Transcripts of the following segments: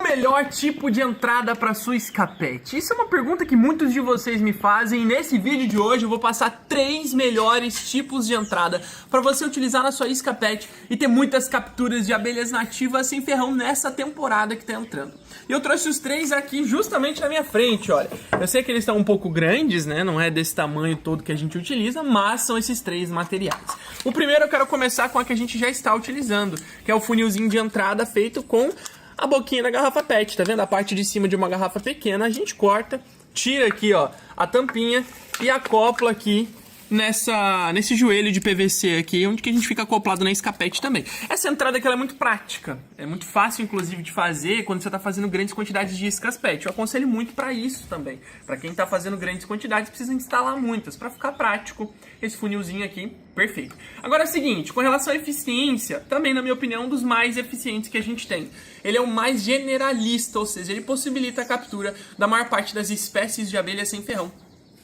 melhor tipo de entrada para sua escapete? Isso é uma pergunta que muitos de vocês me fazem e nesse vídeo de hoje eu vou passar 3 melhores tipos de entrada para você utilizar na sua escapete e ter muitas capturas de abelhas nativas sem ferrão nessa temporada que tá entrando. E eu trouxe os 3 aqui justamente na minha frente, olha. Eu sei que eles estão um pouco grandes, né? Não é desse tamanho todo que a gente utiliza, mas são esses 3 materiais. O primeiro eu quero começar com a que a gente já está utilizando, que é o funilzinho de entrada feito com a boquinha da garrafa PET, tá vendo? A parte de cima de uma garrafa pequena, a gente corta, tira aqui, ó, a tampinha e acopla aqui nesse joelho de PVC aqui, onde que a gente fica acoplado na escapete também. Essa entrada aqui ela é muito prática, é muito fácil inclusive de fazer quando você está fazendo grandes quantidades de iscas PET. Eu aconselho muito para isso também. Para quem está fazendo grandes quantidades, precisa instalar muitas, para ficar prático esse funilzinho aqui, perfeito. Agora é o seguinte, com relação à eficiência, também na minha opinião um dos mais eficientes que a gente tem. Ele é o mais generalista, ou seja, ele possibilita a captura da maior parte das espécies de abelhas sem ferrão,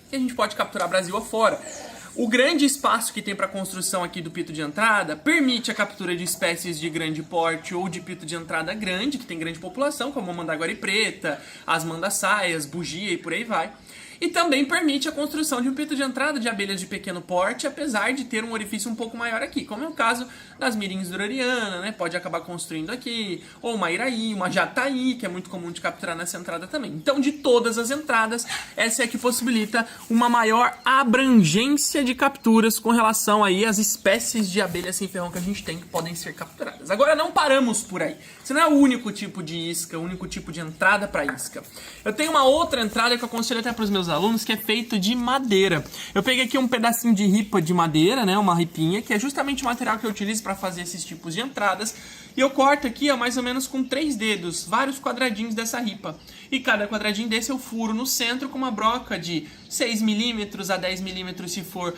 que a gente pode capturar Brasil afora. O grande espaço que tem para construção aqui do pito de entrada permite a captura de espécies de grande porte ou de pito de entrada grande, que tem grande população, como a mandaguari preta, as mandaçaias, bugia e por aí vai. E também permite a construção de um pito de entrada de abelhas de pequeno porte, apesar de ter um orifício um pouco maior aqui, como é o caso das mirins durariana, né? Pode acabar construindo aqui, ou uma iraí, uma jataí, que é muito comum de capturar nessa entrada também. Então, de todas as entradas, essa é a que possibilita uma maior abrangência de capturas com relação aí às espécies de abelhas sem ferrão que a gente tem que podem ser capturadas. Agora, não paramos por aí. Esse não é o único tipo de isca, o único tipo de entrada para isca. Eu tenho uma outra entrada que eu aconselho até para os meus alunos, que é feito de madeira. Eu peguei aqui um pedacinho de ripa de madeira, né, uma ripinha, que é justamente o material que eu utilizo para fazer esses tipos de entradas, e eu corto aqui, ó, mais ou menos com 3 dedos, vários quadradinhos dessa ripa. E cada quadradinho desse eu furo no centro com uma broca de 6 milímetros a 10 milímetros se for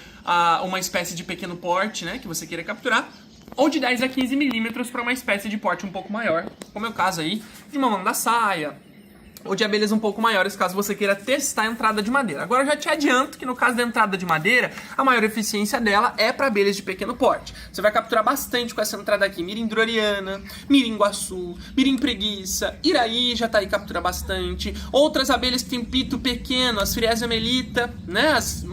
uma espécie de pequeno porte, né, que você queira capturar, ou de 10 a 15 milímetros para uma espécie de porte um pouco maior, como é o caso aí de uma mandaçaia, ou de abelhas um pouco maiores, caso você queira testar a entrada de madeira. Agora eu já te adianto que no caso da entrada de madeira, a maior eficiência dela é para abelhas de pequeno porte. Você vai capturar bastante com essa entrada aqui, mirim durariana, mirim guaçu, mirim preguiça, iraí, jataí captura bastante. Outras abelhas que tem pito pequeno, as Friesia melita, né, as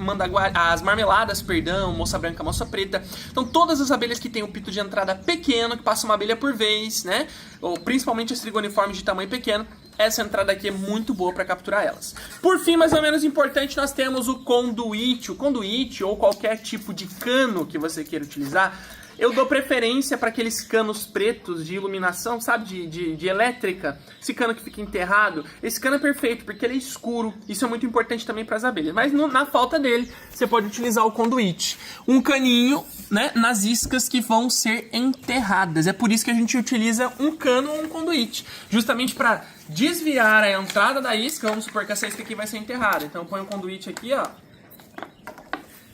marmeladas, perdão, moça branca, moça preta. Então todas as abelhas que tem um pito de entrada pequeno, que passa uma abelha por vez, né, ou principalmente as trigoniformes de tamanho pequeno, essa entrada aqui é muito boa para capturar elas. Por fim, mais ou menos importante, nós temos o conduíte. O conduíte, ou qualquer tipo de cano que você queira utilizar, eu dou preferência para aqueles canos pretos de iluminação, sabe, de elétrica. Esse cano que fica enterrado, esse cano é perfeito porque ele é escuro. Isso é muito importante também para as abelhas. Mas na falta dele, você pode utilizar o conduíte. Um caninho, né, nas iscas que vão ser enterradas. É por isso que a gente utiliza um cano ou um conduíte. Justamente para desviar a entrada da isca. Vamos supor que essa isca aqui vai ser enterrada. Então eu ponho o conduíte aqui, ó.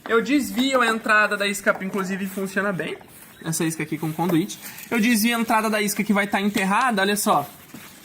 Eu desvio a entrada da isca, inclusive funciona bem, essa isca aqui com conduíte. Eu desvio a entrada da isca que vai estar enterrada, olha só,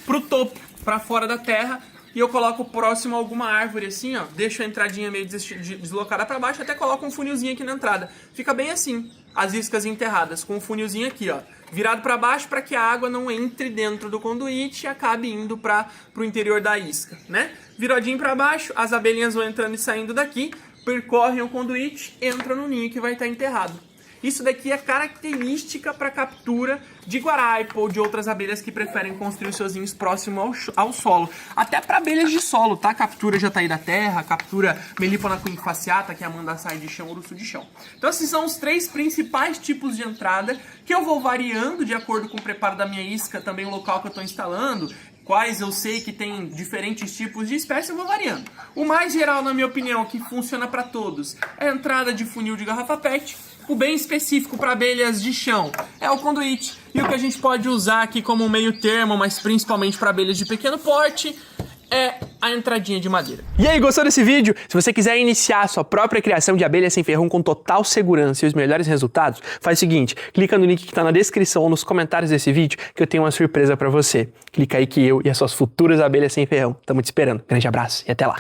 pro topo, para fora da terra, e eu coloco próximo a alguma árvore assim, ó, deixo a entradinha meio deslocada para baixo, até coloco um funilzinho aqui na entrada. Fica bem assim, as iscas enterradas, com um funilzinho aqui, ó, virado para baixo para que a água não entre dentro do conduíte e acabe indo para o interior da isca, né? Viradinho para baixo, as abelhinhas vão entrando e saindo daqui, percorrem o conduíte, entram no ninho que vai estar enterrado. Isso daqui é característica para captura de guaraipa ou de outras abelhas que preferem construir os seus ninhos próximo ao solo. Até para abelhas de solo, tá? Captura jataí da terra, captura Melipona quinquefasciata, que é a mandaçaia de chão, urso de chão. Então esses são os 3 principais tipos de entrada que eu vou variando de acordo com o preparo da minha isca, também o local que eu estou instalando, quais eu sei que tem diferentes tipos de espécie, eu vou variando. O mais geral, na minha opinião, que funciona para todos, é a entrada de funil de garrafa PET. O bem específico para abelhas de chão é o conduíte. E o que a gente pode usar aqui como meio termo, mas principalmente para abelhas de pequeno porte, é a entradinha de madeira. E aí, gostou desse vídeo? Se você quiser iniciar a sua própria criação de abelhas sem ferrão com total segurança e os melhores resultados, faz o seguinte, clica no link que está na descrição ou nos comentários desse vídeo que eu tenho uma surpresa para você. Clica aí que eu e as suas futuras abelhas sem ferrão estamos te esperando. Grande abraço e até lá!